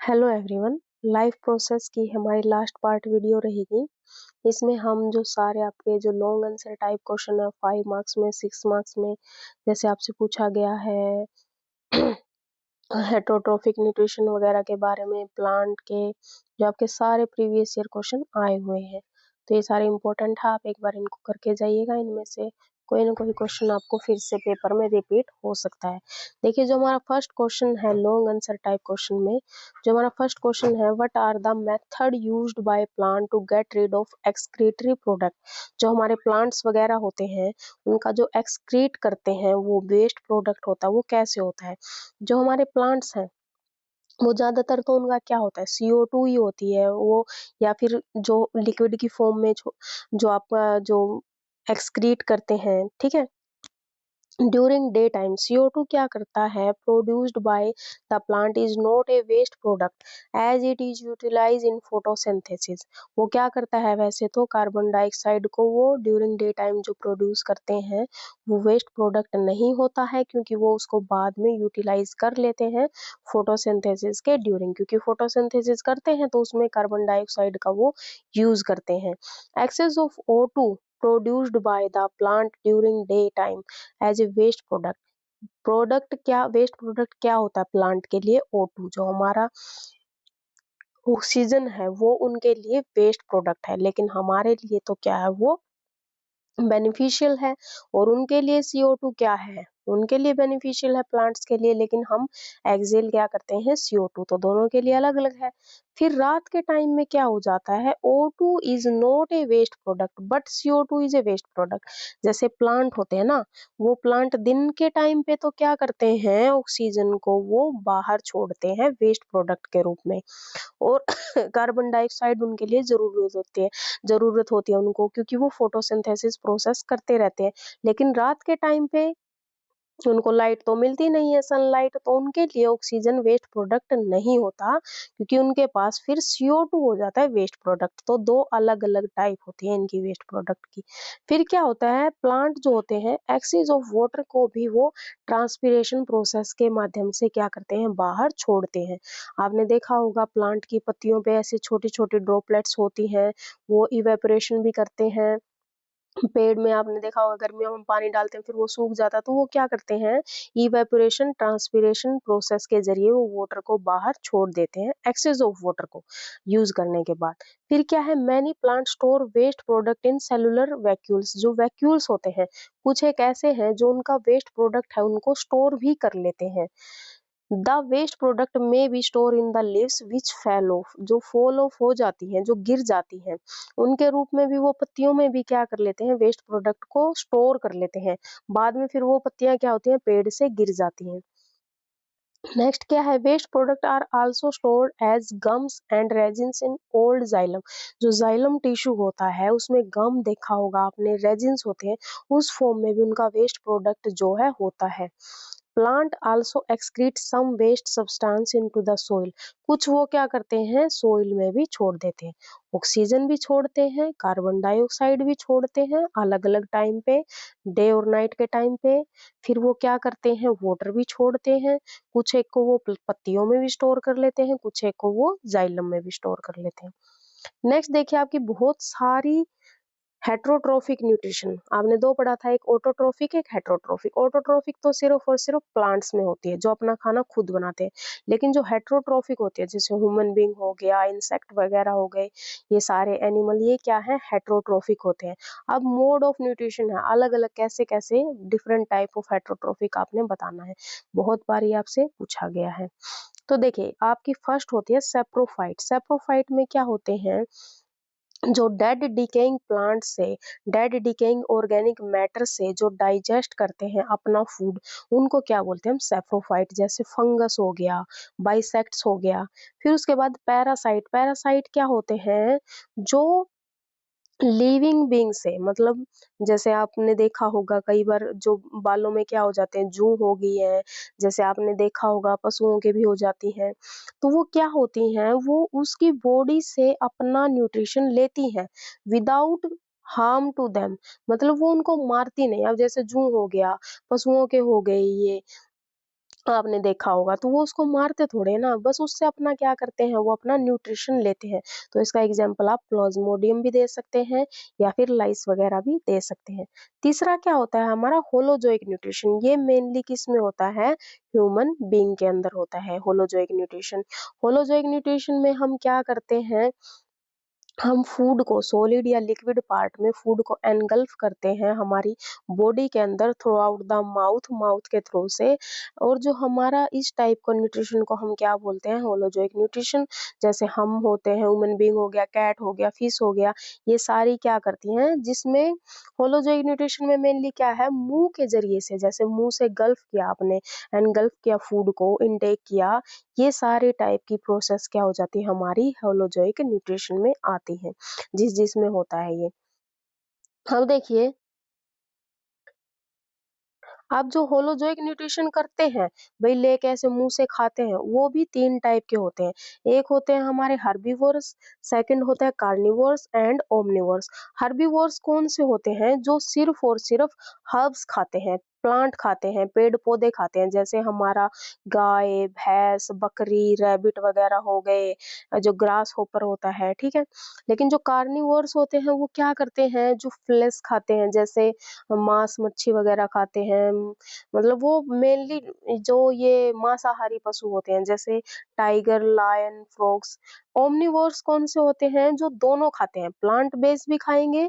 Hello everyone. Life process की हमारी last part video रहेगी। इसमें हम जो सारे आपके जो लॉन्ग आंसर टाइप क्वेश्चन है 5 मार्क्स में 6 मार्क्स में जैसे आपसे पूछा गया है हेटरोट्रोफिक न्यूट्रिशन वगैरह के बारे में, प्लांट के जो आपके सारे प्रीवियस ईयर क्वेश्चन आए हुए हैं, तो ये सारे इंपॉर्टेंट है। आप एक बार इनको करके जाइएगा। इनमें से कोई ना कोई क्वेश्चन आपको फिर से पेपर में रिपीट हो सकता है। देखिए, जो हमारा फर्स्ट क्वेश्चन है लॉन्ग आंसर टाइप क्वेश्चन में, जो हमारा फर्स्ट क्वेश्चन है, what are the method used by plant to get rid of excretory product. जो हमारे प्लांट्स वगैरह होते हैं, उनका जो एक्सक्रीट करते हैं वो वेस्ट प्रोडक्ट होता है, वो कैसे होता है। जो हमारे प्लांट्स हैं वो ज्यादातर तो उनका क्या होता है, CO2 ही होती है वो, या फिर जो लिक्विड की फॉर्म में जो आपका जो एक्सक्रीट करते हैं, ठीक है। ड्यूरिंग डे टाइम CO2 क्या करता है, produced by the plant is not a waste product as it is utilize in photosynthesis. वो क्या करता है, वैसे तो कार्बन डाइऑक्साइड को वो ड्यूरिंग डे टाइम जो प्रोड्यूस करते हैं वो वेस्ट प्रोडक्ट नहीं होता है, क्योंकि वो उसको बाद में यूटिलाइज कर लेते हैं फोटोसिंथेसिस के ड्यूरिंग, क्योंकि फोटोसिंथेसिस करते हैं तो उसमें कार्बन डाइऑक्साइड का वो यूज करते हैं। Excess of O2 produced by the plant during day time as a waste product. Waste product क्या होता है प्लांट के लिए, O2 जो हमारा ऑक्सीजन है वो उनके लिए वेस्ट प्रोडक्ट है, लेकिन हमारे लिए तो क्या है, वो बेनिफिशियल है। और उनके लिए CO2 क्या है, उनके लिए बेनिफिशियल है प्लांट्स के लिए, लेकिन हम एक्सेल क्या करते हैं CO2, तो दोनों के लिए अलग अलग है। फिर रात के टाइम में क्या हो जाता है, O2 is not a waste product but CO2 is a waste product. जैसे प्लांट होते हैं ना, वो प्लांट दिन के टाइम पे तो क्या करते हैं, ऑक्सीजन को वो बाहर छोड़ते हैं वेस्ट प्रोडक्ट के रूप में, और कार्बन डाइऑक्साइड उनके लिए जरूरत होती है उनको, क्योंकि वो फोटोसिंथेसिस प्रोसेस करते रहते हैं। लेकिन रात के टाइम पे उनको लाइट तो मिलती नहीं है, सनलाइट, तो उनके लिए ऑक्सीजन वेस्ट प्रोडक्ट नहीं होता, क्योंकि उनके पास फिर CO2 हो जाता है वेस्ट प्रोडक्ट। तो दो अलग अलग टाइप होती है इनकी वेस्ट प्रोडक्ट की। फिर क्या होता है, प्लांट जो होते हैं एक्सेस ऑफ वाटर को भी वो ट्रांसपिरेशन प्रोसेस के माध्यम से क्या करते हैं, बाहर छोड़ते हैं। आपने देखा होगा प्लांट की पत्तियों पे ऐसे छोटी छोटी ड्रॉपलेट्स होती हैं, वो इवेपोरेशन भी करते हैं। पेड़ में आपने देखा होगा गर्मियों में हम पानी डालते हैं फिर वो सूख जाता है, तो वो क्या करते हैं, इवेपोरेशन ट्रांसपिरेशन प्रोसेस के जरिए वो वाटर को बाहर छोड़ देते हैं, एक्सेस ऑफ वाटर को यूज करने के बाद। फिर क्या है, many plant store waste product in cellular vacuoles. जो वैक्यूल्स होते हैं कुछ एक ऐसे हैं जो उनका वेस्ट प्रोडक्ट है उनको स्टोर भी कर लेते हैं। द वेस्ट प्रोडक्ट में B store in the leaves which fell off. जो फॉल ऑफ हो जाती हैं, जो गिर जाती हैं, उनके रूप में भी वो पत्तियों में भी क्या कर लेते हैं, वेस्ट प्रोडक्ट को स्टोर कर लेते हैं। बाद में फिर वो पत्तियां क्या होती हैं, पेड़ से गिर जाती हैं। नेक्स्ट क्या है, waste product are also stored as gums and resins in old xylem. जो जाइलम टिश्यू होता है उसमें गम देखा होगा आपने, रेजिन्स होते हैं, उस फॉर्म में भी उनका वेस्ट प्रोडक्ट जो है होता है। Plant also excrete some waste substance into the soil. कुछ वो क्या करते हैं, सोइल में भी छोड़ देते हैं, ऑक्सीजन भी छोड़ते हैं, कार्बन डाइऑक्साइड भी छोड़ते हैं, अलग अलग टाइम पे, डे और नाइट के टाइम पे। फिर वो क्या करते हैं, वाटर भी छोड़ते हैं। कुछ एक को वो पत्तियों में भी स्टोर कर लेते हैं, कुछ एक को वो जाइलम में भी स्टोर कर लेते हैं। नेक्स्ट देखिए, आपकी बहुत सारी हेट्रोट्रोफिक न्यूट्रिशन आपने दो पढ़ा था, एक ऑटोट्रोफिक एक हेट्रोट्रोफिक। ऑटोट्रोफिक तो सिर्फ और सिर्फ प्लांट्स में होती है जो अपना खाना खुद बनाते हैं, लेकिन जो हेट्रोट्रोफिक होती है जैसे ह्यूमन बींग हो गया, इंसेक्ट वगैरह हो गए, ये सारे एनिमल, ये क्या है, हेट्रोट्रोफिक होते हैं। अब मोड ऑफ न्यूट्रिशन है, अलग अलग कैसे कैसे डिफरेंट टाइप ऑफ हेट्रोट्रोफिक आपने बताना है, बहुत बार ये आपसे पूछा गया है। तो देखिए, आपकी फर्स्ट होती है सेप्रोफाइट। सेप्रोफाइट में क्या होते हैं, जो डेड डिकेइंग प्लांट से, डेड डिकेइंग ऑर्गेनिक मैटर से जो डाइजेस्ट करते हैं अपना फूड, उनको क्या बोलते हैं हम, सेप्रोफाइट। जैसे फंगस हो गया, बाइसेक्ट्स हो गया। फिर उसके बाद पैरासाइट। पैरासाइट क्या होते हैं, जो लिविंग बींग से, मतलब जैसे आपने देखा होगा कई बार जो बालों में क्या हो जाते हैं, जू हो गई है, जैसे आपने देखा होगा पशुओं के भी हो जाती हैं, तो वो क्या होती हैं, वो उसकी बॉडी से अपना न्यूट्रिशन लेती हैं विदाउट हार्म टू देम, मतलब वो उनको मारती नहीं। अब जैसे जू हो गया, पशुओं के हो गए ये, आपने देखा होगा, तो वो उसको मारते थोड़े ना, बस उससे अपना क्या करते हैं, वो अपना न्यूट्रिशन लेते हैं। तो इसका एग्ज़ाम्पल आप प्लाज़्मोडियम भी दे सकते हैं या फिर लाइस वगैरह भी दे सकते हैं। तीसरा क्या होता है हमारा होलोज़ोइक न्यूट्रिशन, ये मेनली किसमें होता है, ह्यूमन बीइंग के अंदर होता है होलोज़ोइक न्यूट्रिशन। होलोज़ोइक न्यूट्रिशन में हम क्या करते हैं, हम फूड को सॉलिड या लिक्विड पार्ट में फूड को एनगल्फ करते हैं हमारी बॉडी के अंदर through out the mouth, mouth के थ्रू से। और जो हमारा इस टाइप का न्यूट्रिशन को हम क्या बोलते हैं, होलोजोइक न्यूट्रिशन। जैसे हम होते हैं, ह्यूमन बीइंग हो गया, कैट हो गया, फिश हो गया, ये सारी क्या करती हैं, जिसमें होलोजोइक न्यूट्रिशन में मेनली क्या है, मुंह के जरिए से, जैसे मुंह से गल्फ किया आपने, एनगल्फ किया फूड को, इनटेक किया, ये सारे टाइप की प्रोसेस क्या हो जाती है, हमारी होलोजोइक न्यूट्रिशन में आती है, जिसमें होता है ये। अब देखिए, आप जो होलोजोइक न्यूट्रिशन करते हैं, भई लेके ऐसे मुँह से खाते हैं, वो भी 3 टाइप के होते हैं। एक होते हैं हमारे हर्बीवोरस, सेकंड होता है कार्निवोरस एंड ओमनिवोरस। हर्बीवोरस कौन से होते हैं, जो सिर्फ़ और सिर्फ़ हर्ब्स खाते हैं, प्लांट खाते हैं, पेड़-पौधे खाते हैं, जैसे हमारा गाय, भैंस, बकरी, रैबिट वगैरह हो गए, जो ग्रास हॉपर होता है, ठीक है? लेकिन जो कार्निवोरस होते हैं, वो क्या करते हैं, जो फ्लेश खाते हैं, जैसे मांस मच्छी वगैरह खाते हैं, मतलब वो मेनली जो ये मांसाहारी पशु होते हैं, जैसे टाइगर, लायन, फ्रॉग्स। ओमनिवोर्स कौन से होते हैं, जो दोनों खाते हैं, प्लांट बेस्ड भी खाएंगे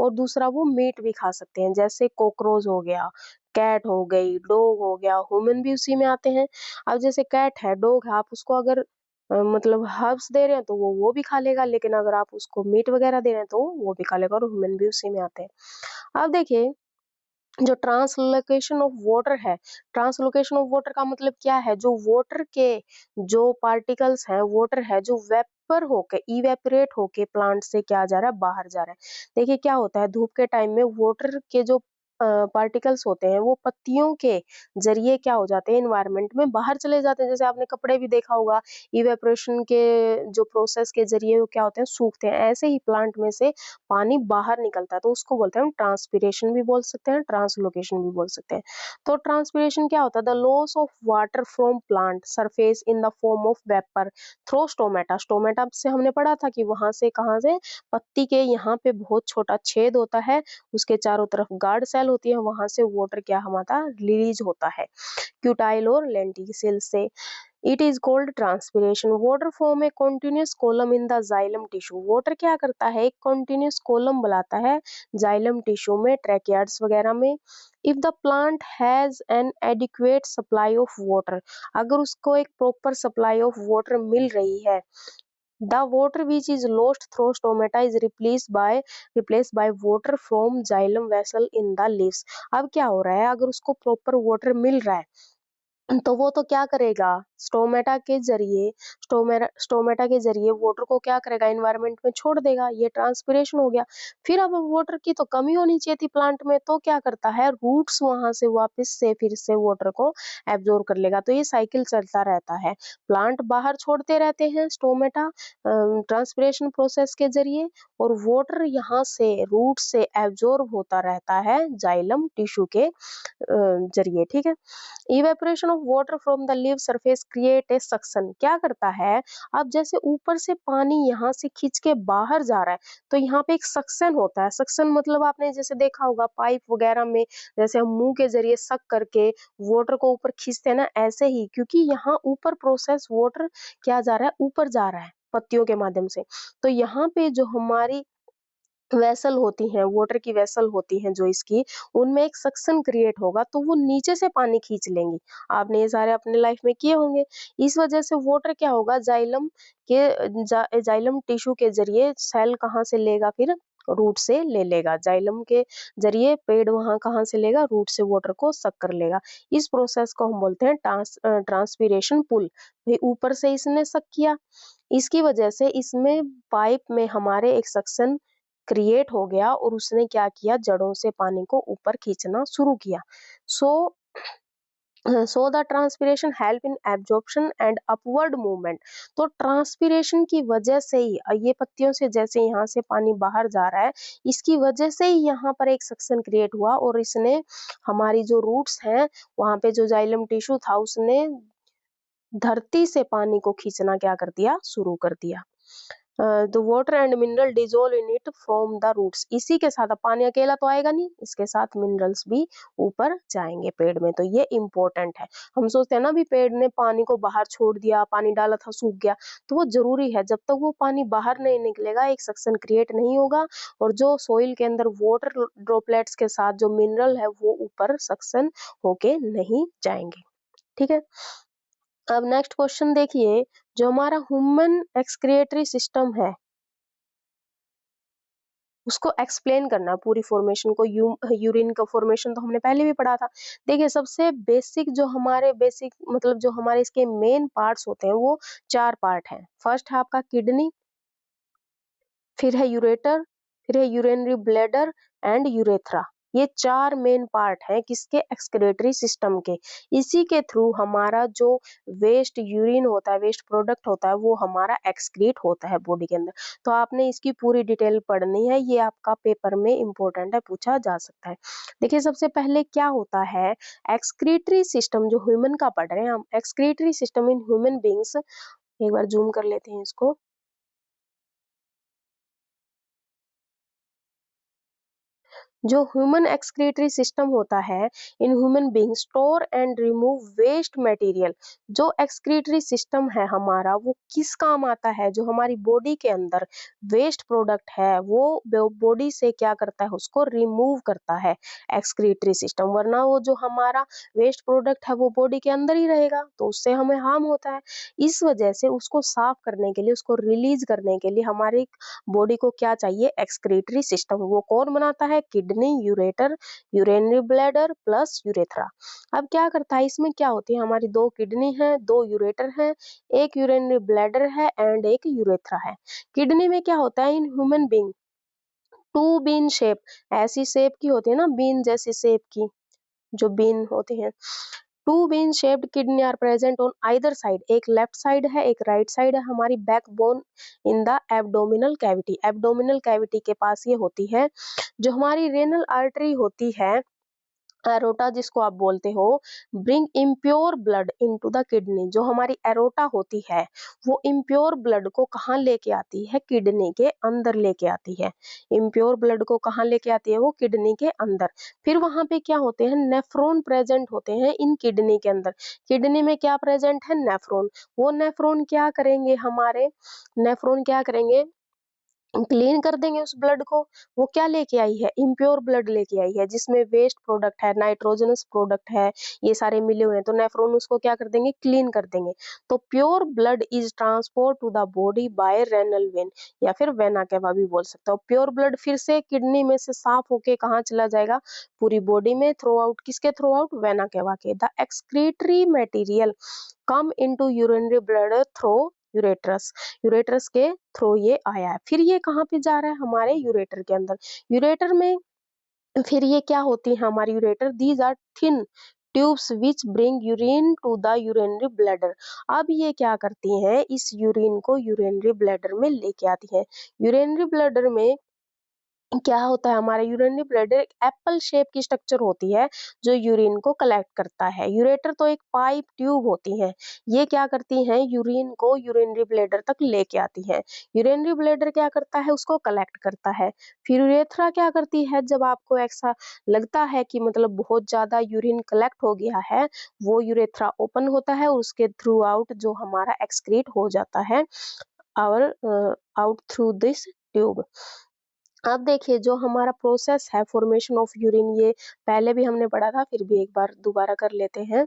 और दूसरा वो मीट भी खा सकते हैं, जैसे कॉकरोच हो गया, कैट हो गई, डॉग हो गया, ह्यूमन भी उसी में आते हैं। अब जैसे कैट है, डॉग है, आप उसको अगर मतलब हर्ब्स दे रहे हैं तो वो भी खा लेगा, लेकिन अगर आप उसको मीट वगैरह दे रहे हैं तो वो भी खा लेगा, और ह्यूमन भी उसी में आते हैं। अब देखिए, जो ट्रांसलोकेशन ऑफ वाटर है, ट्रांसलोकेशन ऑफ वाटर का मतलब क्या है, जो वाटर के जो पार्टिकल्स हैं, वाटर है जो वेपर होके, इवेपोरेट होके प्लांट से क्या जा रहा है, बाहर जा रहा है। देखिए क्या होता है, धूप के टाइम में वाटर के जो पार्टिकल्स होते हैं, वो पत्तियों के जरिए क्या हो जाते हैं, एनवायरनमेंट में बाहर चले जाते हैं। जैसे आपने कपड़े भी देखा होगा, इवेपोरेशन के जो प्रोसेस के जरिए वो क्या होते हैं, सूखते हैं। ऐसे ही प्लांट में से पानी बाहर निकलता है, तो उसको बोलते हैं हम ट्रांसपिरेशन भी बोल सकते हैं, ट्रांसलोकेशन भी बोल सकते हैं। तो ट्रांसपिरेशन क्या होता है, the loss of water from plant surface in the form of vapour through stomata. Stomata से हमने पढ़ा था कि वहां से, कहाँ से, पत्ती के यहाँ पे बहुत छोटा छेद होता है, उसके चारों तरफ गार्ड सेल होती है, वहां से वाटर क्या हमारा रिलीज होता है, क्यूटाइल और लेंटिसिल से। It is called transpiration. Water form a continuous column in the xylem tissue. Water क्या करता है, एक कॉन्टिन्यूस कॉलम बनाता है जाइलम टिश्यू में, ट्रैकियार्ड्स वगैरह में। If the plant has an adequate supply of water, अगर उसको एक प्रॉपर सप्लाई ऑफ वाटर मिल रही है, the water which is lost through stomata is replaced by water from xylem vessel in the leaves। अब क्या हो रहा है, अगर उसको प्रॉपर वाटर मिल रहा है, तो वो तो क्या करेगा, स्टोमेटा के जरिए, स्टोमेटा के जरिए वाटर को क्या करेगा, एनवायरनमेंट में छोड़ देगा, ये ट्रांसपिरेशन हो गया। फिर अब वाटर की तो कमी होनी चाहिए थी प्लांट में, तो क्या करता है, रूट्स वहां से वापस से फिर से वाटर को एब्जॉर्ब कर लेगा, तो ये साइकिल चलता रहता है। प्लांट बाहर छोड़ते रहते हैं स्टोमेटा ट्रांसपिरेशन प्रोसेस के जरिए, और वाटर यहाँ से रूट से एब्जॉर्ब होता रहता है जाइलम टिश्यू के जरिए, ठीक है। Evaporation of water from the leaf surface create a suction. क्या करता है, अब जैसे ऊपर से पानी यहाँ से खींच के बाहर जा रहा है, तो यहाँ पे एक सक्शन होता है। सक्शन मतलब आपने जैसे देखा होगा पाइप वगैरह में, जैसे हम मुंह के जरिए सक करके वाटर को ऊपर खींचते हैं ना, ऐसे ही, क्योंकि यहाँ ऊपर प्रोसेस वाटर क्या जा रहा है, ऊपर जा रहा है पत्तियों के माध्यम से। तो यहाँ पे जो हमारी वेसल होती हैं, वाटर की वेसल होती हैं जो इसकी, उनमें एक सक्शन क्रिएट होगा, तो वो नीचे से पानी खींच लेंगी। आपने ये सारे अपने लाइफ में किए होंगे। इस वजह से वाटर क्या होगा, जाइलम टिश्यू के जरिए सेल कहाँ से लेगा, फिर रूट से ले लेगा। जाइलम के जरिए पेड़ वहां कहाँ से लेगा, रूट से वाटर को सक कर लेगा। इस प्रोसेस को हम बोलते हैं ट्रांसपीरेशन पुल। भाई ऊपर से इसने सक किया, इसकी वजह से इसमें पाइप में हमारे एक सक्शन क्रिएट हो गया, और उसने क्या किया, जड़ों से पानी को ऊपर खींचना शुरू किया। So so the transpiration help in absorption and upward movement. तो ट्रांसपिरेशन की वजह से ही ये पत्तियों से जैसे यहाँ से पानी बाहर जा रहा है, इसकी वजह से ही यहाँ पर एक सक्शन क्रिएट हुआ और इसने हमारी जो रूट्स हैं वहां पे जो जाइलम टिश्यू था उसने धरती से पानी को खींचना क्या कर दिया, शुरू कर दिया। The water and mineral dissolve in it from the roots. इसी के साथ, अब पानी अकेला तो आएगा नहीं, इसके साथ मिनरल्स भी ऊपर जाएंगे पेड़ में। तो ये इम्पोर्टेंट है। हम सोचते हैं ना भी पेड़ ने पानी को बाहर छोड़ दिया, पानी डाला था सूख गया, तो वो जरूरी है। जब तक वो पानी बाहर नहीं निकलेगा एक सक्शन क्रिएट नहीं होगा और जो सोइल के अंदर वाटर ड्रॉपलेट्स के साथ जो मिनरल है वो ऊपर सक्शन होके नहीं जाएंगे। ठीक है। अब नेक्स्ट क्वेश्चन देखिए, जो हमारा ह्यूमन एक्सक्रिएटरी सिस्टम है उसको एक्सप्लेन करना पूरी फॉर्मेशन को। यूरिन का फॉर्मेशन तो हमने पहले भी पढ़ा था। देखिए सबसे बेसिक जो हमारे बेसिक मतलब जो हमारे इसके मेन पार्ट्स होते हैं वो 4 पार्ट हैं। फर्स्ट है आपका किडनी, फिर है यूरेटर, फिर है यूरिनरी ब्लैडर एंड यूरेथ्रा। ये 4 मेन पार्ट हैं किसके, एक्सक्रेटरी सिस्टम के। इसी के थ्रू हमारा जो वेस्ट यूरिन होता है, वेस्ट प्रोडक्ट होता है, वो हमारा एक्सक्रीट होता है बॉडी के अंदर। तो आपने इसकी पूरी डिटेल पढ़नी है, ये आपका पेपर में इंपॉर्टेंट है, पूछा जा सकता है। देखिए सबसे पहले क्या होता है एक्सक्रीटरी सिस्टम, जो ह्यूमन का पढ़ रहे हैं हम, excretory system in human beings. एक बार जूम कर लेते हैं इसको। जो ह्यूमन एक्सक्रीटरी सिस्टम होता है in human being store and remove waste material. जो एक्सक्रीटरी सिस्टम है हमारा वो किस काम आता है, जो हमारी बॉडी के अंदर वेस्ट प्रोडक्ट है वो बॉडी से क्या करता है, उसको रिमूव करता है एक्सक्रीटरी सिस्टम। वरना वो जो हमारा वेस्ट प्रोडक्ट है वो बॉडी के अंदर ही रहेगा तो उससे हमें हार्म होता है। इस वजह से उसको साफ करने के लिए, उसको रिलीज करने के लिए हमारी बॉडी को क्या चाहिए, एक्सक्रीटरी सिस्टम। वो कौन बनाता है, kidney, ureter, urinary bladder plus urethra. अब क्या करता है, इसमें क्या होती है, हमारी 2 किडनी है, 2 यूरेटर है, एक यूरिनरी ब्लैडर है एंड एक यूरेथ्रा है। किडनी में क्या होता है, in human being two bean shape, ऐसी शेप की होती है ना, बीन जैसी शेप की जो बीन होती है। Two bean shaped kidney are present on either side, एक लेफ्ट साइड है एक राइट साइड है हमारी backbone in the abdominal cavity. Abdominal cavity के पास ये होती है। जो हमारी रेनल आर्टरी होती है, एरोटा जिसको आप बोलते हो, bring impure blood into the kidney. जो हमारी एरोटा होती है वो इम्प्योर ब्लड को कहाँ लेके आती है, किडनी के अंदर लेके आती है। इम्प्योर ब्लड को कहाँ लेके आती है, वो किडनी के अंदर। फिर वहां पे क्या होते हैं, नेफ्रॉन प्रेजेंट होते हैं इन किडनी के अंदर। किडनी में क्या प्रेजेंट है, नेफ्रॉन। वो नेफ्रॉन क्या करेंगे, हमारे नेफ्रॉन क्या करेंगे, क्लीन कर देंगे उस ब्लड को। वो क्या लेके आई है, इम्प्योर ब्लड लेके आई है जिसमें वेस्ट प्रोडक्ट है, नाइट्रोजनस प्रोडक्ट है, ये सारे मिले हुए हैं। तो नेफ्रॉन उसको क्या कर देंगे, क्लीन कर देंगे। तो pure blood is transport to the body by renal vein, या फिर वेना केवा भी बोल सकते हो। प्योर ब्लड फिर से किडनी में से साफ होके कहाँ चला जाएगा, पूरी बॉडी में, थ्रू आउट, किसके थ्रू आउट, वेना केवा के। The excretory material come into urinary blood through ureters. Ureters के थ्रू ये आया है। फिर ये कहाँ पे जा रहा है, हमारे यूरेटर के अंदर। यूरेटर में फिर ये क्या होती है हमारी ureter, these are thin tubes which bring urine to the urinary bladder. अब ये क्या करती हैं, इस यूरिन को यूरिनरी ब्लैडर में लेके आती है। यूरिनरी ब्लैडर में क्या होता है, हमारा यूरिनरी ब्लैडर एक एप्पल शेप की स्ट्रक्चर होती है जो यूरिन को कलेक्ट करता है। यूरेटर तो एक पाइप ट्यूब होती है, ये क्या करती हैं, यूरिन को यूरिनरी ब्लैडर तक लेके आती है। यूरिनरी ब्लैडर क्या करता है, उसको कलेक्ट करता है। फिर यूरेथ्रा क्या करती है, जब आपको ऐसा लगता है कि मतलब बहुत ज्यादा यूरिन कलेक्ट हो गया है, वो यूरेथ्रा ओपन होता है और उसके थ्रू आउट जो हमारा एक्सक्रीट हो जाता है और आउट थ्रू दिस ट्यूब। अब देखिए जो हमारा प्रोसेस है फॉर्मेशन ऑफ यूरिन, ये पहले भी हमने पढ़ा था, फिर भी एक बार दोबारा कर लेते हैं।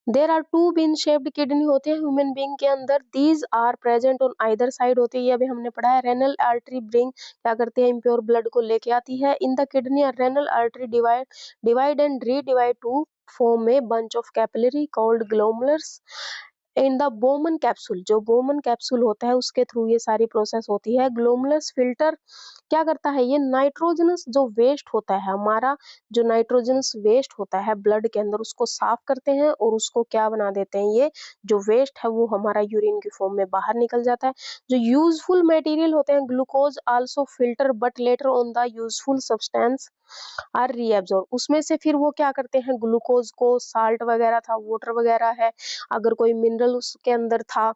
There are two bean shaped kidney होते हैं ह्यूमन बीइंग के अंदर, these are present on either side होती है, ये अभी हमने पढ़ा है। रेनल आर्टरी ब्रिंग क्या करती है, इम्प्योर ब्लड को लेके आती है। In the kidney renal artery divide and redivide to form a bunch of capillary called glomerulus in the Bowman capsule. जो बोमन कैप्सूल होता है उसके थ्रू ये सारी प्रोसेस होती है। ग्लोमुलस फिल्टर क्या करता है, ये नाइट्रोजनस जो वेस्ट होता है हमारा, जो नाइट्रोजनस वेस्ट होता है ब्लड के अंदर, उसको साफ करते हैं और उसको क्या बना देते हैं, ये जो वेस्ट है वो हमारा यूरिन की फॉर्म में बाहर निकल जाता है। जो यूजफुल मटेरियल होते हैं, glucose also filter but later on the useful substance are reabsorb, उसमें से फिर वो क्या करते हैं, ग्लूकोज को, साल्ट वगैरह था, वाटर वगैरह है, अगर कोई मिनरल उसके अंदर था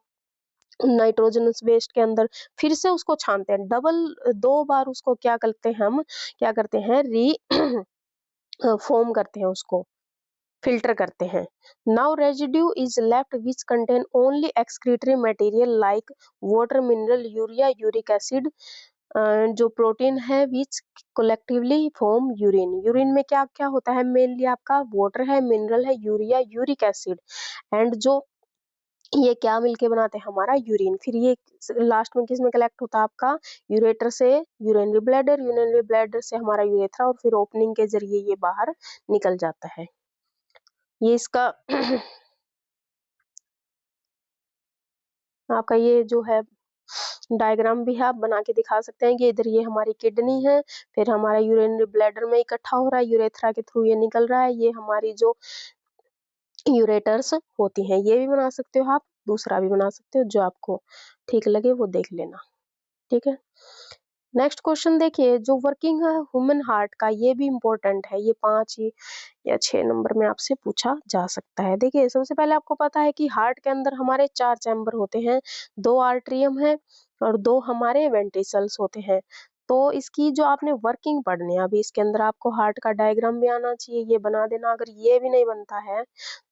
नाइट्रोजनस वेस्ट के अंदर, फिर से उसको छानते हैं, डबल 2 बार उसको क्या करते हैं, हम क्या करते हैं, री फॉर्म करते हैं, उसको फिल्टर करते हैं। Now residue is left which contain only excretory material like water, mineral, urea, uric acid, जो प्रोटीन है विच कलेक्टिवली फॉर्म यूरिन। यूरिन में क्या क्या होता है, मेनली आपका वाटर है, मिनरल है, यूरिया, यूरिक एसिड, एंड जो ये क्या मिलके बनाते हैं, हमारा यूरिन। फिर ये लास्ट में किस में कलेक्ट होता है, आपका यूरेटर से यूरिनरी ब्लैडर, यूरिनरी ब्लैडर से हमारा यूरेथ्रा, और फिर ओपनिंग के जरिए ये बाहर निकल जाता है। ये इसका आपका ये जो है डायग्राम भी है, आप बना के दिखा सकते हैं कि इधर ये हमारी किडनी है, फिर हमारा यूरिनरी ब्लैडर में इकट्ठा हो रहा है, यूरेथ्रा के थ्रू ये निकल रहा है, ये हमारी जो यूरेटर्स होती हैं। ये भी बना सकते हो आप, दूसरा भी बना सकते हो, जो आपको ठीक लगे वो देख लेना, ठीक है। नेक्स्ट क्वेश्चन देखिए, जो वर्किंग है ह्यूमन हार्ट का, ये भी इम्पोर्टेंट है, ये 5 या 6 नंबर में आपसे पूछा जा सकता है। देखिए सबसे पहले आपको पता है कि हार्ट के अंदर हमारे 4 चैम्बर होते हैं, 2 आर्टरियम है और 2 हमारे वेंट्रिकल्स होते हैं। तो इसकी जो आपने वर्किंग पढ़नी है, अभी इसके अंदर आपको हार्ट का डायग्राम भी आना चाहिए, ये बना देना। अगर ये भी नहीं बनता है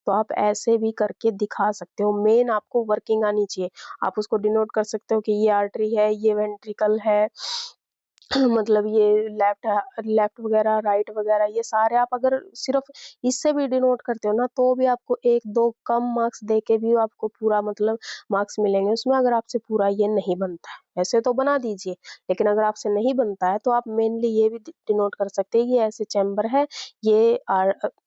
तो आप ऐसे भी करके दिखा सकते हो, मेन आपको वर्किंग आनी चाहिए। आप उसको डिनोट कर सकते हो कि ये आर्टरी है, ये वेंट्रिकल है, मतलब ये लेफ्ट लेफ्ट वगैरह, राइट वगैरह, ये सारे आप अगर सिर्फ इससे भी डिनोट करते हो ना, तो भी आपको 1-2 कम मार्क्स देके भी आपको पूरा मतलब मार्क्स मिलेंगे उसमें, अगर आपसे पूरा ये नहीं बनता है। वैसे तो बना दीजिए, लेकिन अगर आपसे नहीं बनता है तो आप मेनली ये भी डिनोट कर सकते हैं कि ऐसे चैम्बर है, ये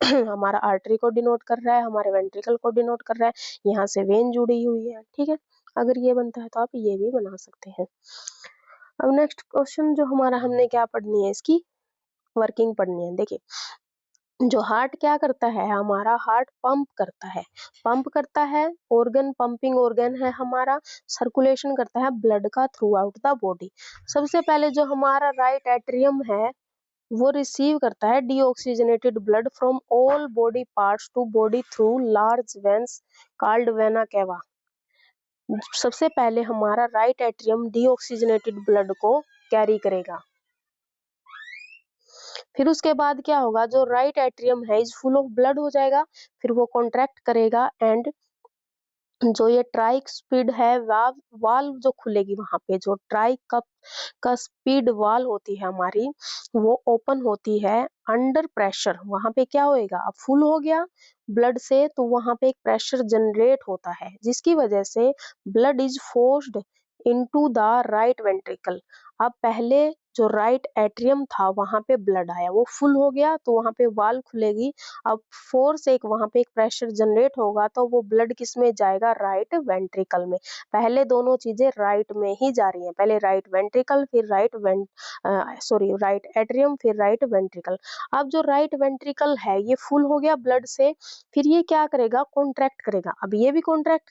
हमारा आर्टरी को डिनोट कर रहा है, हमारे वेंट्रिकल को डिनोट कर रहा है, यहाँ से वेन जुड़ी हुई है, ठीक है। अगर ये बनता है तो आप ये भी बना सकते हैं। अब नेक्स्ट क्वेश्चन जो हमारा, हमने क्या पढ़नी है, इसकी वर्किंग पढ़नी है। देखिए जो हार्ट क्या करता है, हमारा हार्ट पंप करता है, पंप करता है, ऑर्गन, पंपिंग ऑर्गन है हमारा, सर्कुलेशन करता है ब्लड का थ्रू आउट द बॉडी। सबसे पहले जो हमारा राइट एट्रियम है वो रिसीव करता है deoxygenated blood from all body parts to body through large veins called vena cava. सबसे पहले हमारा राइट एट्रियम डीऑक्सीजनेटेड ब्लड को कैरी करेगा, फिर उसके बाद क्या होगा, जो राइट एट्रियम है इज फुल ऑफ ब्लड हो जाएगा, फिर वो कॉन्ट्रैक्ट करेगा, एंड जो ये ट्राइक स्पीड है वाल्व जो खुलेगी, वहां पे जो ट्राइक कप का स्पीड वाल होती है हमारी, वो ओपन होती है अंडर प्रेशर। वहां पे क्या होएगा, अब फुल हो गया ब्लड से, तो वहां पे एक प्रेशर जनरेट होता है, जिसकी वजह से blood is forced into the right ventricle. अब पहले जो राइट एट्रियम था वहां पे ब्लड आया, वो फुल हो गया, तो वहां पे वाल खुलेगी, अब फोर्स एक वहां पे एक प्रेशर जनरेट होगा, तो वो ब्लड किस में जाएगा, राइट वेंट्रिकल में। पहले दोनों चीजें राइट में ही जा रही हैं, पहले राइट वेंट्रिकल, फिर राइट एट्रियम, फिर राइट वेंट्रिकल। अब जो राइट वेंट्रिकल है ये फुल हो गया ब्लड से, फिर ये क्या करेगा, कॉन्ट्रैक्ट करेगा, अब ये भी कॉन्ट्रैक्ट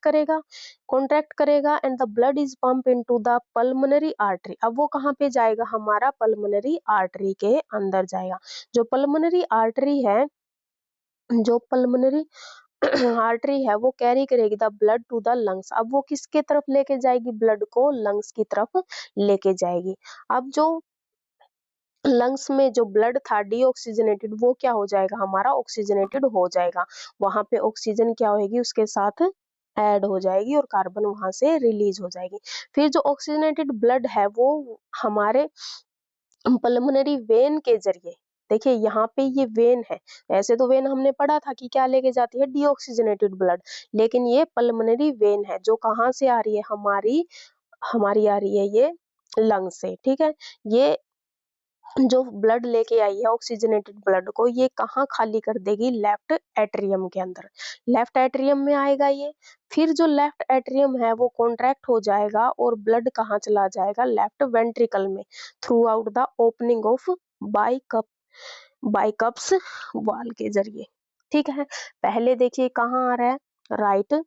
करेगा and the blood is pump into the pulmonary artery. अब वो कहाँ पे जाएगा, हमारा पल्मोनरी आर्टरी के अंदर जाएगा। जो पल्मोनरी आर्टरी है, जो पल्मोनरी आर्टरी है वो कैरी करेगी the blood to the lungs. अब वो किसके तरफ लेके जाएगी, ब्लड को लंग्स की तरफ लेके जाएगी। अब जो लंग्स में जो ब्लड था डीऑक्सीजनेटेड, वो क्या हो जाएगा, हमारा ऑक्सीजनेटेड हो जाएगा। वहां पे ऑक्सीजन क्या होगी, उसके साथ ऐड हो जाएगी और कार्बन वहां से रिलीज हो जाएगी। फिर जो ऑक्सीजनेटेड ब्लड है वो हमारे पल्मोनरी वेन के जरिए, देखिए यहाँ पे ये वेन है, ऐसे तो वेन हमने पढ़ा था कि क्या लेके जाती है, डीऑक्सीजनेटेड ब्लड, लेकिन ये पल्मोनरी वेन है जो कहाँ से आ रही है, हमारी हमारी आ रही है ये लंग से, ठीक है। ये जो ब्लड लेके आई है ऑक्सीजनेटेड ब्लड को, ये कहाँ खाली कर देगी, लेफ्ट एट्रियम के अंदर। लेफ्ट एट्रियम में आएगा ये, फिर जो लेफ्ट एट्रियम है वो कॉन्ट्रैक्ट हो जाएगा और ब्लड कहाँ चला जाएगा, लेफ्ट वेंट्रिकल में, throughout the opening of bicuspid valve के जरिए। ठीक है, पहले देखिए कहाँ आ रहा है, राइट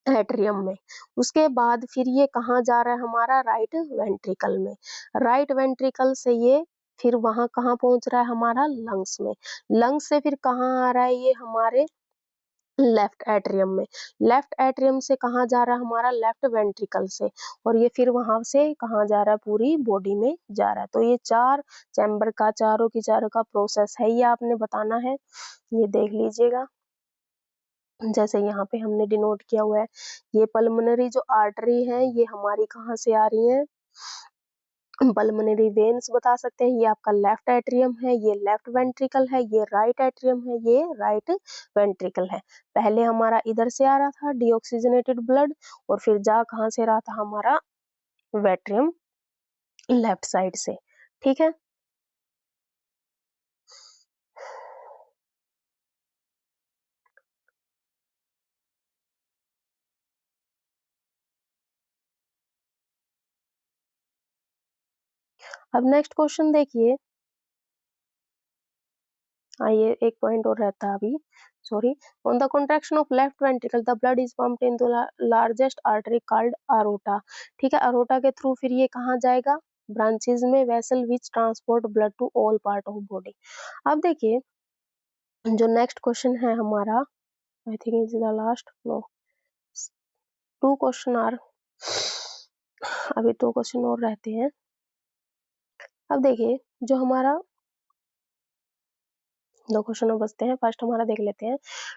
एट्रियम में, उसके बाद फिर ये कहाँ जा रहा है हमारा, राइट वेंट्रिकल में, राइट वेंट्रिकल से ये फिर वहां कहाँ पहुंच रहा है हमारा, लंग्स में, लंग्स से फिर कहाँ आ रहा है ये हमारे लेफ्ट एट्रियम में, लेफ्ट एट्रियम से कहाँ जा रहा है हमारा, लेफ्ट वेंट्रिकल से, और ये फिर वहां से कहाँ जा रहा है, पूरी बॉडी में जा रहा है। तो ये चार चैम्बर का, चारों की चारों का प्रोसेस है, ये आपने बताना है, ये देख लीजिएगा। जैसे यहाँ पे हमने डिनोट किया हुआ है, ये पल्मोनरी जो आर्टरी है ये हमारी कहाँ से आ रही है, पल्मोनरी वेन्स बता सकते हैं। ये आपका लेफ्ट एट्रियम है, ये लेफ्ट वेंट्रिकल है, ये राइट एट्रियम है, ये राइट वेंट्रिकल है। पहले हमारा इधर से आ रहा था डीऑक्सीजनेटेड ब्लड, और फिर जा कहाँ से रहा था हमारा, वेट्रियम लेफ्ट साइड से। ठीक है, अब नेक्स्ट क्वेश्चन देखिए, आइए एक पॉइंट और रहता है अभी, sorry. On the contraction of left ventricle the blood is pumped into largest artery called aorta. ठीक है, अरोटा के थ्रू फिर ये कहाँ जाएगा, ब्रांचेज में, vessel which transport blood to all part of body. अब देखिए जो नेक्स्ट क्वेश्चन है हमारा, I think is the last, no, two question are, अभी दो क्वेश्चन और रहते हैं। अब देखिए जो हमारा दो क्वेश्चन और बचते हैं, फर्स्ट हमारा देख लेते हैं,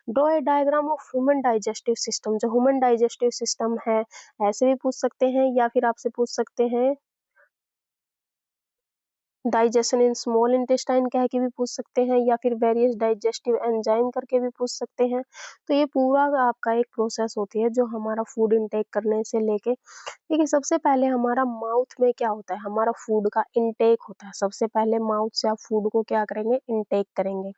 draw a diagram of human digestive system. जो ह्यूमन डाइजेस्टिव सिस्टम है, ऐसे भी पूछ सकते हैं या फिर आपसे पूछ सकते हैं डाइजेशन इन स्मॉल इंटेस्टाइन कह के भी पूछ सकते हैं, या फिर वेरियस डाइजेस्टिव एंजाइम करके भी पूछ सकते हैं। तो ये पूरा आपका एक प्रोसेस होती है जो हमारा फूड इनटेक करने से लेके, देखिए सबसे पहले हमारा माउथ में क्या होता है, हमारा फूड का इनटेक होता है। सबसे पहले माउथ से आप फूड को क्या करेंगे, इनटेक करेंगे,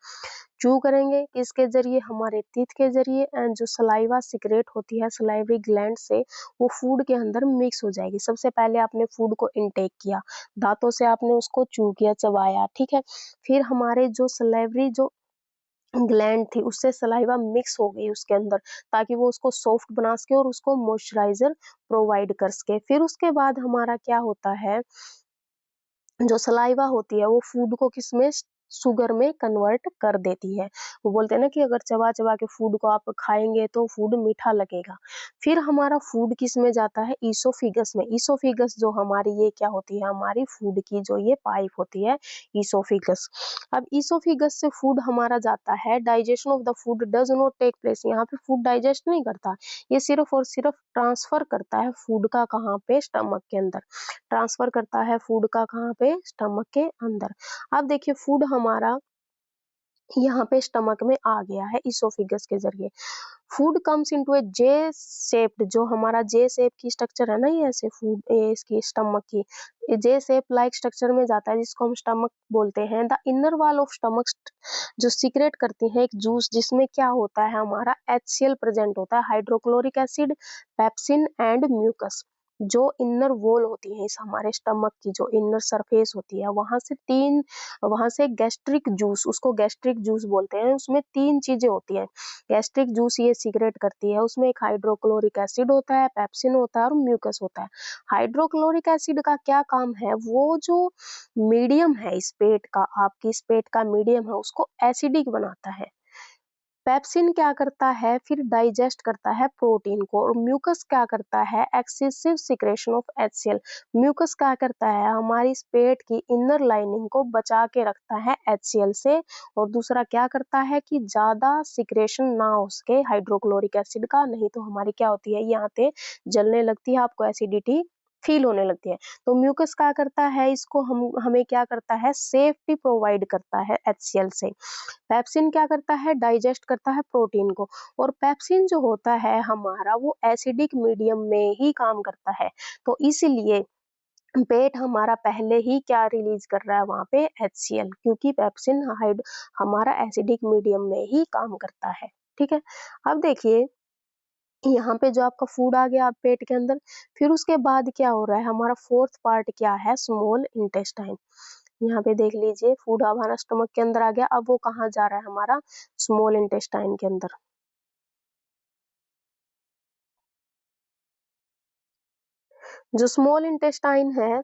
चू करेंगे, किसके जरिए, हमारे टीथ के जरिए, एंड जो सलाइवा सिक्रेट होती है सलाइवरी ग्लैंड से, वो फूड के अंदर मिक्स हो जाएगी। सबसे पहले आपने फूड को इनटेक किया, दांतों से आपने उसको चू किया, चबाया, ठीक है, फिर हमारे जो सलाइवरी जो ग्लैंड थी उससे सलाइवा मिक्स हो गई उसके अंदर, ताकि वो उसको सॉफ्ट बना सके और उसको मॉइस्चराइजर प्रोवाइड कर सके। फिर उसके बाद हमारा क्या होता है, जो सलाइवा होती है वो फूड को किसमें, शुगर में कन्वर्ट कर देती है। वो बोलते हैं ना कि अगर चबा चबा के फूड को आप खाएंगे तो फूड मीठा लगेगा। फिर हमारा फूड किस में जाता है, ईसोफिगस में। ईसोफिगस जो हमारी ये क्या होती है, हमारी फूड की जो ये पाइप होती है, ईसोफिगस। अब ईसोफिगस से फूड हमारा जाता है, digestion of the food does not take place. यहाँ पे फूड डाइजेस्ट नहीं करता, ये सिर्फ और सिर्फ ट्रांसफर करता है फूड का, कहाँ पे, स्टमक के अंदर। ट्रांसफर करता है फूड का कहाँ पे, स्टमक के अंदर। अब देखिए फूड हमारा यहाँ पे स्टमक में आ गया है इसोफिगस के जरिए। फूड कम्स इनटू ए जे शेप्ड, जो हमारा जे शेप की स्ट्रक्चर है ना, ये ऐसे फूड इसकी स्टमक की जे शेप लाइक स्ट्रक्चर में जाता है, जिसको हम स्टमक बोलते हैं। The inner wall of stomach जो सीक्रेट करती है एक जूस, जिसमें क्या होता है, हमारा HCl प्रेजेंट होता है, hydrochloric acid, pepsin and mucus. जो इनर वॉल होती है इस हमारे स्टमक की, जो इनर सरफेस होती है, वहां से गैस्ट्रिक जूस, उसको गैस्ट्रिक जूस बोलते हैं, उसमें 3 चीजें होती है। गैस्ट्रिक जूस ये सीक्रेट करती है, उसमें एक हाइड्रोक्लोरिक एसिड होता है, पेप्सिन होता है और म्यूकस होता है। हाइड्रोक्लोरिक एसिड का क्या काम है, वो जो मीडियम है इस पेट का, आपकी इस पेट का मीडियम है, उसको एसिडिक बनाता है। पेप्सिन क्या करता है, फिर डाइजेस्ट करता है प्रोटीन को, और म्यूकस क्या करता है, excessive secretion of HCl। Mucus क्या करता है, हमारी इस पेट की इनर लाइनिंग को बचा के रखता है HCl से, और दूसरा क्या करता है कि ज्यादा सिक्रेशन ना हो सके हाइड्रोक्लोरिक एसिड का, नहीं तो हमारी क्या होती है, यहाँ पे जलने लगती है, आपको एसिडिटी फील होने लगती है। तो म्यूकस क्या करता है, इसको हमें क्या करता है, सेफ्टी प्रोवाइड करता है HCl से। पेप्सिन क्या करता है, डाइजेस्ट करता है प्रोटीन को, और पेप्सिन जो होता है हमारा वो एसिडिक मीडियम में ही काम करता है। तो इसीलिए पेट हमारा पहले ही क्या रिलीज कर रहा है वहाँ पे, HCl, क्योंकि पेप्सिन हाइड हमारा एसिडिक मीडियम में ही काम करता है। ठीक है, अब देखिए यहाँ पे जो आपका फूड आ गया आप पेट के अंदर, फिर उसके बाद क्या हो रहा है, हमारा फोर्थ पार्ट क्या है, स्मॉल इंटेस्टाइन। यहाँ पे देख लीजिए फूड हमारा स्टमक के अंदर आ गया, अब वो कहाँ जा रहा है, हमारा स्मॉल इंटेस्टाइन के अंदर। जो स्मॉल इंटेस्टाइन है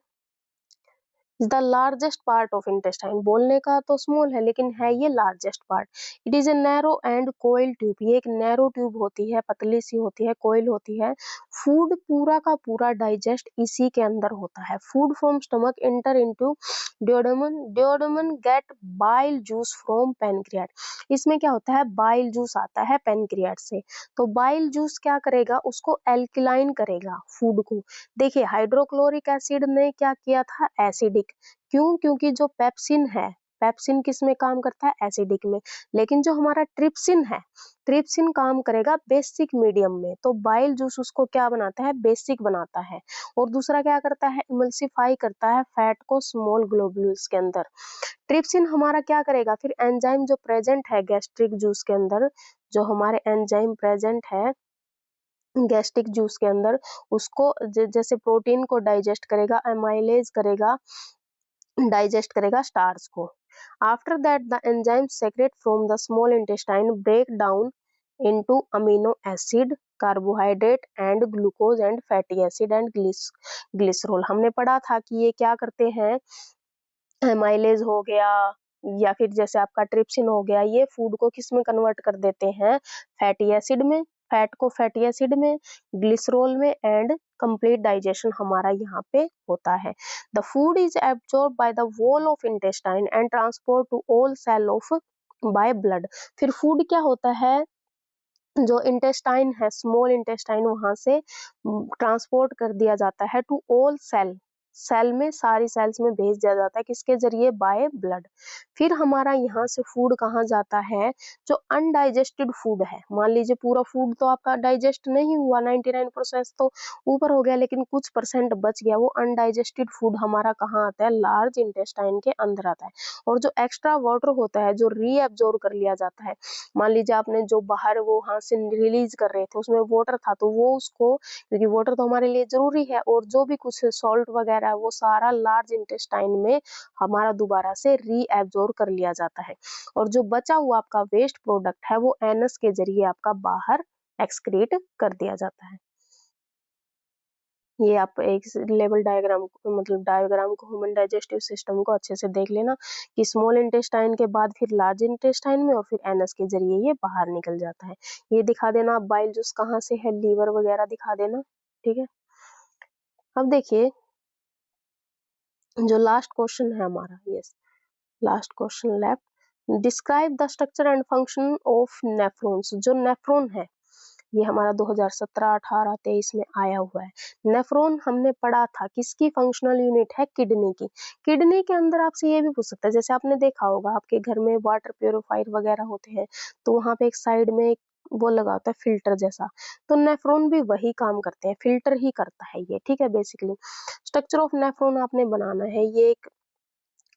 the largest part of intestine, बोलने का तो स्मॉल है लेकिन है ये largest part. It is a narrow and coil tube, ये एक नैरो ट्यूब होती है, पतली सी होती है, कोइल होती है। फूड पूरा का पूरा डाइजेस्ट इसी के अंदर होता है। Food from stomach enter into duodenum, duodenum get bile juice from pancreas. इसमें क्या होता है, बाइल जूस आता है पेनक्रियाट से, तो बाइल जूस क्या करेगा, उसको एल्किलाइन करेगा फूड को। देखिए हाइड्रोक्लोरिक एसिड ने क्या किया था, एसिडिक। क्यों, क्योंकि जो पेप्सिन है, पेप्सिन किस में काम करता है, एसिडिक में। लेकिन जो हमारा ट्रिप्सिन है, ट्रिप्सिन काम करेगा बेसिक मीडियम में, तो बाइल जूस उसको क्या बनाता है, बेसिक बनाता है। और दूसरा क्या करता है, इमल्सिफाई करता है फैट को स्मॉल ग्लोब्यूल्स के अंदर। ट्रिप्सिन हमारा क्या करेगा, फिर एंजाइम जो प्रेजेंट है गैस्ट्रिक जूस के अंदर, जो हमारे एंजाइम प्रेजेंट है गैस्ट्रिक जूस के अंदर, उसको जैसे प्रोटीन को डाइजेस्ट करेगा, एमाइलेज करेगा, डाइजेस्ट करेगा स्टार्च को। After that the enzyme secrete from the small intestine break down into amino acid, carbohydrate and glucose and fatty acid and glycerol. हमने पढ़ा था कि ये क्या करते हैं, एमाइलेज हो गया या फिर जैसे आपका ट्रिप्सिन हो गया, ये फूड को किस में कन्वर्ट कर देते हैं, फैटी एसिड में, फैट को फैटी एसिड में, ग्लिसरॉल में, एंड कंप्लीट डाइजेशन हमारा यहाँ पे होता है। The food is absorb by the wall of intestine and transport to all cell of by blood. फिर फूड क्या होता है, जो इंटेस्टाइन है, स्मॉल इंटेस्टाइन, वहां से ट्रांसपोर्ट कर दिया जाता है टू ऑल सेल, सेल में सारी सेल्स में भेज दिया जाता है, किसके जरिए, बाय ब्लड। फिर हमारा यहाँ से फूड कहाँ जाता है, जो अनडाइजेस्टेड फूड है, मान लीजिए पूरा फूड तो आपका डाइजेस्ट नहीं हुआ, 99% तो ऊपर हो गया, लेकिन कुछ परसेंट बच गया, वो अनडाइजेस्टेड फूड हमारा कहाँ आता है, लार्ज इंटेस्टाइन के अंदर आता है। और जो एक्स्ट्रा वाटर होता है, जो रीअब्जॉर्ब कर लिया जाता है, मान लीजिए आपने जो बाहर वो वहां से रिलीज कर रहे थे उसमें वाटर था, तो वो उसको, क्योंकि वाटर तो हमारे लिए जरूरी है, और जो भी कुछ सॉल्ट वगैरह है वो सारा लार्ज इंटेस्टाइन में हमारा दोबारा से रीएब्जॉर्ब कर लिया जाता है। और जो बचा हुआ आपका वेस्ट प्रोडक्ट है वो एनस के जरिए आपका बाहर एक्सक्रीट कर दिया जाता है। ये आप एक लेवल डायग्राम, मतलब डायग्राम को, ह्यूमन डाइजेस्टिव सिस्टम को अच्छे से देख लेना कि स्मॉल इंटेस्टाइन के बाद फिर लार्ज इंटेस्टाइन में और फिर एनस के जरिए ये बाहर निकल जाता है। ये दिखा देना आप बाइल जूस कहाँ से है, लीवर वगैरह दिखा देना। ठीक है, अब देखिए जो लास्ट क्वेश्चन है हमारा, yes last question left, describe the structure and function of nephrons. जो नेफ्रॉन है ये हमारा 2017, 18, 23 में आया हुआ है। नेफ्रॉन हमने पढ़ा था, किसकी फंक्शनल यूनिट है, किडनी की। किडनी के अंदर आपसे ये भी पूछ सकता है, जैसे आपने देखा होगा आपके घर में वाटर प्योरीफायर वगैरह होते हैं, तो वहां पे एक साइड में एक वो लगा होता है फिल्टर जैसा, तो नेफ्रॉन भी वही काम करते हैं, फिल्टर ही करता है ये। ठीक है, बेसिकली स्ट्रक्चर ऑफ नेफ्रॉन आपने बनाना है, ये एक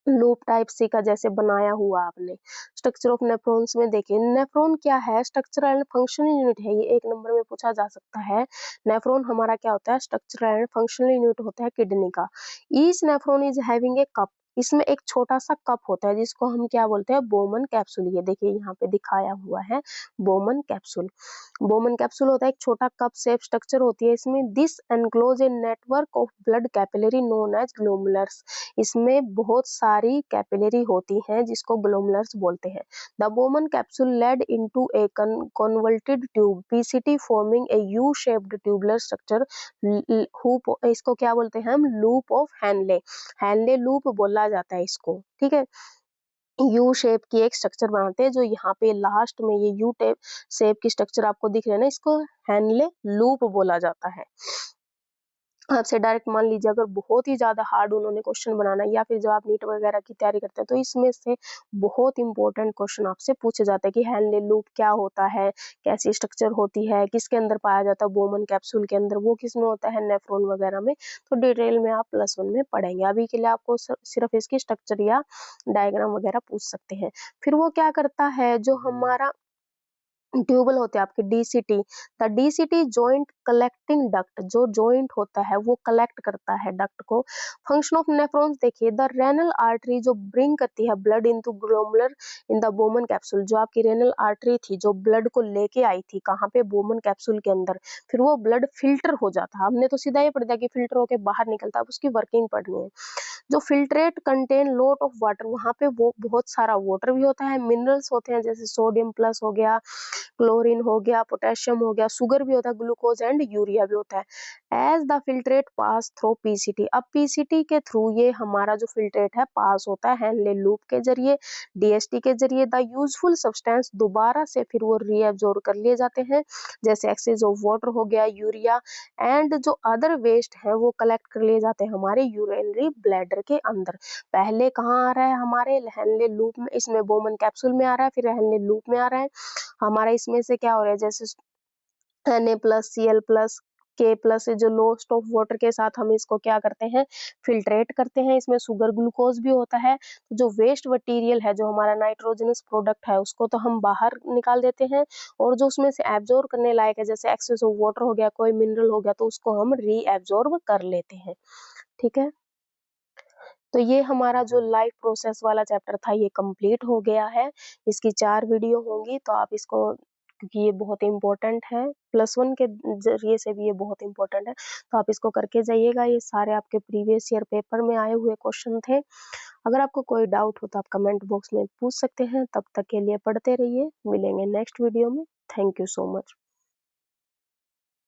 लूप टाइप सी का जैसे बनाया हुआ आपने। स्ट्रक्चर ऑफ नेफ्रॉन्स में देखिए, नेफ्रॉन क्या है, स्ट्रक्चरल एंड फंक्शनल यूनिट है, ये एक नंबर में पूछा जा सकता है। नेफ्रॉन हमारा क्या होता है, स्ट्रक्चरल एंड फंक्शनल यूनिट होता है किडनी का। Each nephron is having a cup, इसमें एक छोटा सा कप होता है जिसको हम क्या बोलते हैं, बोमन कैप्सूल। ये देखिए यहाँ पे दिखाया हुआ है बोमन कैप्सूल। बोमन कैप्सूल होता है एक छोटा कप शेप स्ट्रक्चर होती है इसमें। This enclose a network of blood capillary known as glomerulus, इसमें बहुत सारी कैपिलरी होती हैं जिसको ग्लोमुलर्स बोलते हैं। The Bowman capsule lead into a convoluted tube PCT forming a U shaped tubular structure, hoop, इसको क्या बोलते हैं हम, loop of Henle, Henle loop बोला जाता है इसको। ठीक है, यू शेप की एक स्ट्रक्चर बनाते हैं, जो यहाँ पे लास्ट में ये यू टेप शेप की स्ट्रक्चर आपको दिख रहा है ना, इसको हैनले लूप बोला जाता है। आपसे डायरेक्ट मान लीजिए अगर बहुत ही ज़्यादा हार्ड उन्होंने क्वेश्चन बनाना है, या फिर जब आप नीट वगैरह की तैयारी करते हैं तो इसमें से बहुत इंपॉर्टेंट क्वेश्चन आपसे पूछे जाते हैं कि हेनले लूप क्या होता है, कैसी स्ट्रक्चर होती है, किसके अंदर पाया जाता है, बोमन कैप्सूल के अंदर, वो किसमें होता है, नेफ्रॉन वगैरह में। तो डिटेल में आप +1 में पढ़ेंगे। अभी के लिए आपको सिर्फ इसकी स्ट्रक्चर या डायग्राम वगैरह पूछ सकते हैं। फिर वो क्या करता है, जो हमारा ट्यूबल होते हैं आपके DCT, the DCT joint collecting duct, जो जॉइंट होता है वो कलेक्ट करता है डक्ट को। फंक्शन ऑफ नेफ्रॉन्स देखिए, द रेनल आर्टरी जो ब्रिंग करती है blood into glomerular in the Bowman capsule, जो आपकी रेनल आर्टरी थी जो ब्लड को लेके आई थी कहाँ पे, बोमन कैप्सूल के अंदर, फिर वो ब्लड फिल्टर हो जाता है। हमने तो सीधा ये पढ़ दिया कि फिल्टर होके बाहर निकलता है, अब उसकी वर्किंग पढ़नी है। जो filtrate contain lot of water, वहां पे वो बहुत सारा वाटर भी होता है, मिनरल्स होते हैं जैसे सोडियम प्लस हो गया, क्लोरीन हो गया, पोटेशियम हो गया, शुगर भी होता है, ग्लूकोज एंड यूरिया भी होता है। As the filtrate pass through PCT, अब पीसीटी के थ्रू ये हमारा जो फिल्ट्रेट है पास होता है हेनले लूप के जरिए, डीएसटी के जरिए, द यूजफुल सब्सटेंस दोबारा से फिर वो रीअब्जॉर्ब कर लिए जाते हैं, जैसे एक्सेस ऑफ वाटर हो गया, यूरिया एंड जो अदर वेस्ट है वो कलेक्ट कर लिए जाते हैं हमारे यूरिनरी ब्लैडर के अंदर। पहले कहाँ आ रहा है हमारे हेनले लूप में, इसमें बोमन कैप्सूल में आ रहा है, फिर हेनले लूप में आ रहा है हमारा। इसमें से क्या हो रहा है, जैसे Na+Cl+, K+ जो लोस्ट ऑफ वाटर के साथ हम इसको क्या करते हैं, फिल्ट्रेट करते हैं। इसमें शुगर ग्लूकोज भी होता है। तो जो वेस्ट मटेरियल है, जो हमारा नाइट्रोजनस प्रोडक्ट है, उसको तो हम बाहर निकाल देते हैं, और जो उसमें से एब्जॉर्ब करने लायक है, जैसे एक्सेस ऑफ वाटर हो गया, कोई मिनरल हो गया, तो उसको हम रीएब्जॉर्ब कर लेते हैं। ठीक है, तो ये हमारा जो लाइफ प्रोसेस वाला चैप्टर था ये कंप्लीट हो गया है। इसकी 4 वीडियो होंगी, तो आप इसको, क्योंकि ये बहुत इम्पोर्टेंट है, +1 के जरिए से भी ये बहुत इम्पोर्टेंट है, तो आप इसको करके जाइएगा। ये सारे आपके प्रीवियस ईयर पेपर में आए हुए क्वेश्चन थे। अगर आपको कोई डाउट हो तो आप कमेंट बॉक्स में पूछ सकते हैं। तब तक के लिए पढ़ते रहिए, मिलेंगे नेक्स्ट वीडियो में। Thank you so much.